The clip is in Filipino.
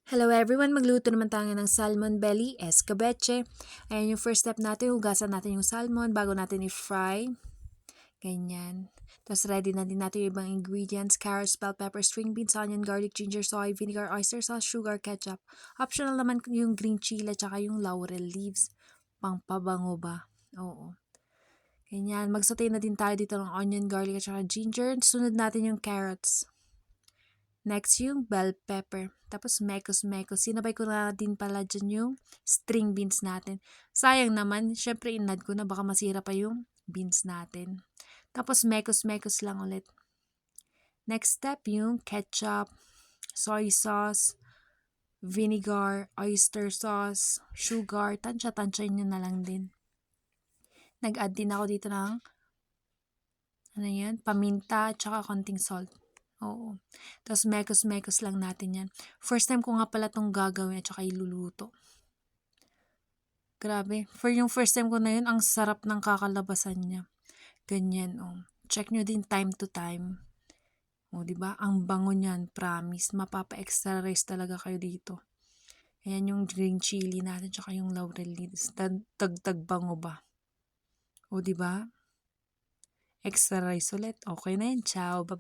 Hello everyone! Magluto naman tayo ng salmon belly escabeche. Ayan yung first step natin, hugasan natin yung salmon bago natin i-fry. Ganyan. Tapos ready na din natin yung ibang ingredients, carrots, bell pepper, string beans, onion, garlic, ginger, soy, vinegar, oyster sauce, sugar, ketchup. Optional naman yung green chili at saka yung laurel leaves. Pangpabango ba? Oo. Ganyan. Magsaute na din tayo dito ng onion, garlic at saka ginger. Sunod natin yung carrots. Next yung bell pepper. Tapos mekos-mekos. Sinabay ko na din pala dyan yung string beans natin. Sayang naman, syempre inad ko na baka masira pa yung beans natin. Tapos mekos-mekos lang ulit. Next step yung ketchup, soy sauce, vinegar, oyster sauce, sugar. Tansya-tansyain nyo na lang din. Nag-add din ako dito ng paminta at saka konting salt. Oo. Tapos mekos-mekos lang natin yan. First time ko nga pala itong gagawin at saka iluluto. Grabe. For yung first time ko na yun, ang sarap ng kakalabasan niya. Ganyan, oh. Check nyo din time to time. O, diba? Ang bango niyan, promise. Mapapa-extra rice talaga kayo dito. Ayan yung green chili natin, tsaka yung laurel leaves. Tagtag bango ba? O, diba? Extra rice ulit. Okay na yun. Ciao. Bye.